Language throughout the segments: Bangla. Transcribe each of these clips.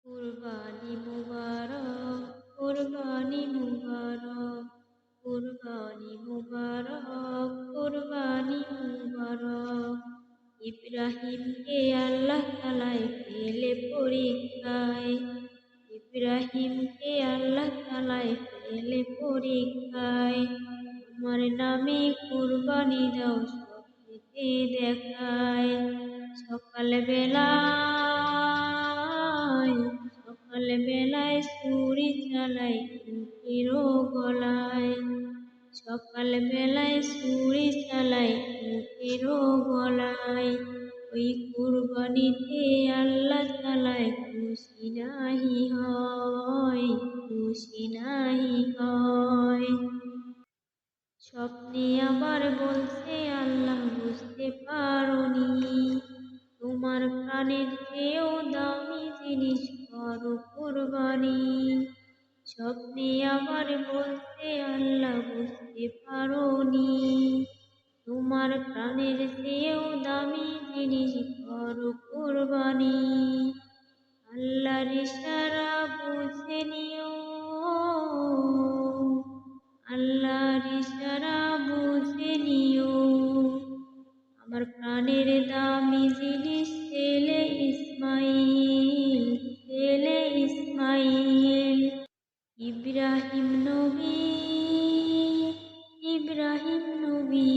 কুরবানি মুবারক, কুরবানি মুবারক, কুরবানি মুবারক, কুরবানি মুবারক। ইব্রাহিমকে আল্লাহ তাআলায় পেলে পরীক্ষায়, ইব্রাহিমকে আল্লাহ তাআলায় পেলে পরীক্ষায়। আমার নামে কুরবানি দাও স্বপ্নেতে দেখায়। সকালবেলায় ছুরি চালাই উটের গলায়, সকালবেলায় ছুরি চালাই উটের গলায়। ওই কুরবানিতে আল্লাহ তাআলায় খুশি নাহি হয়, খুশি নাহি হয়। স্বপ্নে আবার বলছে আল্লাহ বুঝতে পারোনি, তোমার প্রাণের চেয়েও দামি জিনিস করো কুরবানি। স্বপ্নে আবার বলছে আল্লাহ বুঝতে পারোনি, তোমার প্রাণের চেয়েও দামি জিনিস করো কুরবানি। আল্লাহর ইশারা বুঝে নিও, আল্লাহর ইশারা বুঝে নিও। আমার প্রাণের দামি জিনিস ছেলে ইসমাইল, ছেলে ইসমাইল। ইব্রাহিম নবী, ইব্রাহিম নবী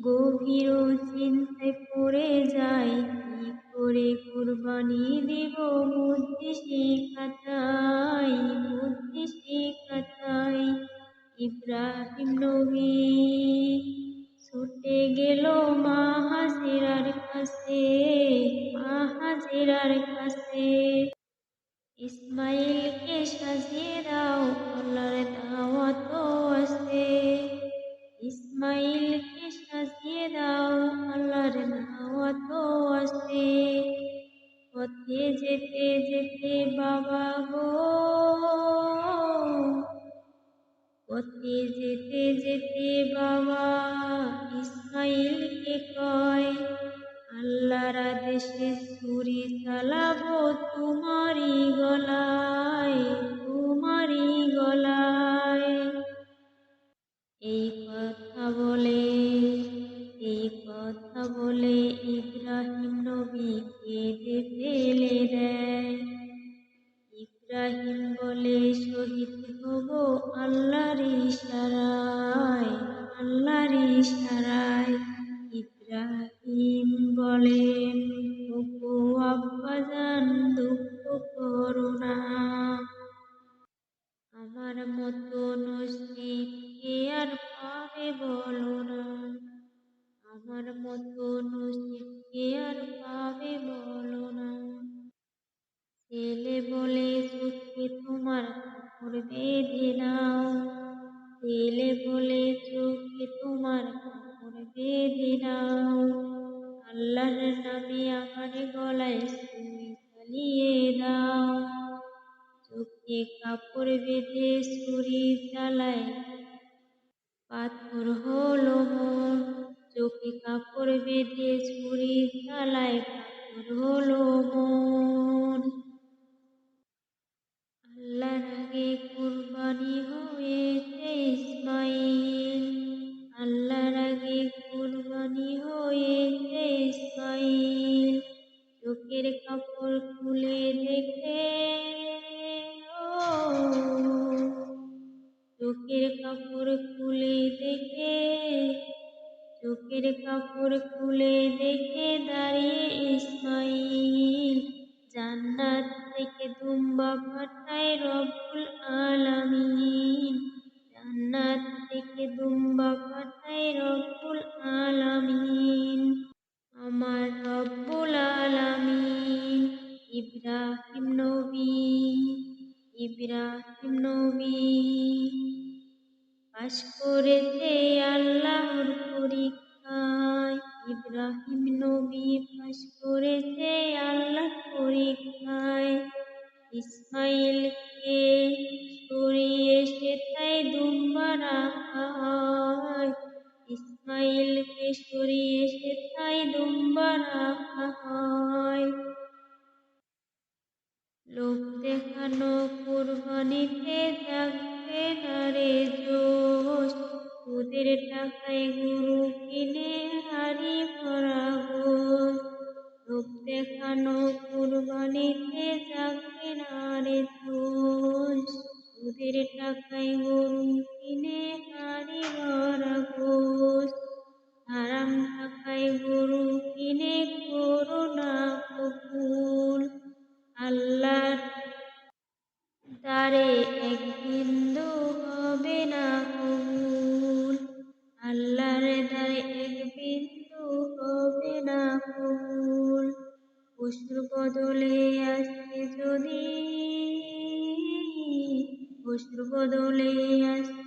গভীর চিন্তায় পড়ে যায়, কি করে কুরবানি দিব বুদ্ধি শিখাতাই, বুদ্ধি শিখাতাই। ইব্রাহিম নবী ছুটে গেল মা হাজেরার কাছে, মা হাজেরার কাছে। ইসমাইলকে সাজিয়ে দাও আল্লাহর দাওয়াত আছে, ইসমাইলকে সাজিয়ে দাও আল্লাহর দাওয়াত আছে। পথে যেতে যেতে বাবা গো, পথে যেতে যেতে বাবা ইসমাইলকে কয়, আল্লাহর আদেশে ছুরি চালাবো তোমারই গলায়, তোমারই গলায়। এই কথা বলে, এই কথা বলে ইব্রাহিম নবী কেঁদে ফেলে দেয়। ইব্রাহিম বলে শহীদ হব আল্লাহর ইশারায়, আল্লাহর ইশারায়। ইব্রাহিম বলে ওগো আব্বাজান দুঃখ করো না, আমার মতো নসিব কে আর পাবে বলো না, আমার মতো নসিব কে আর পাবে বলো না। ছেলে বলে চোখে তোমার কাপড় বেঁধে নাও, ছেলে বলে চোখে তোমার কাপড় বেঁধে নাও। আল্লাহর নামে আমার গলায় ছুরি চালিয়ে দাও। চোখে কাপড় বেঁধে ছুরি চালায় পাথর হলো মন, চোখে কাপড় বেঁধে ছুরি চালায় পাথর হলো মন। আল্লাহর আগে কুরবানি হয়েছে ইসমাইল, আল্লাহর আগে কুরবানি হয়েছে ইসমাইল। চোখের কাপড় খুলে দেখে, ও চোখের কাপড় খুলে দেখে, চোখের কাপড় খুলে দেখে দাঁড়িয়ে ইসমাইল। জান্নাত থেকে দুম্বা পাঠায় রব্বুল আলামিন, জান্নাত থেকে দুম্বা পাঠায় রব্বুল আলামিন, আমার রব্বুল আলামিন। ইব্রাহিম নবী, ইব্রাহিম নবী পাশ করেছে আল্লাহর পরীক্ষায়, ইব্রাহিম নবী পাশ করেছে আল্লাহর পরীক্ষায়। ইসমাইলকে সরিয়ে সেথায় দুম্বা রাখা হয়, ইসমাইলকে সরিয়ে সেথায় দুম্বা রাখা হয়। লোক দেখানো কুরবানিতে থাকবে না রে জোশ, সুদের টাকায় গরু কিনে হাড়ি ভরা গোশ। লোক দেখানো কুরবানিতে থাকবে না রে জোশ, সুদের টাকায় গরু কিনে হাড়ি ভরা গোশ। হারাম টাকায় গরু কিনে করো না কবুল, আল্লাহর দ্বারে এক বিন্দু হবে না কবুল, আল্লাহর দ্বারে এক বিন্দু হবে না কবুল। পশুর বদলে আসে যদি, পশুর বদলে আসে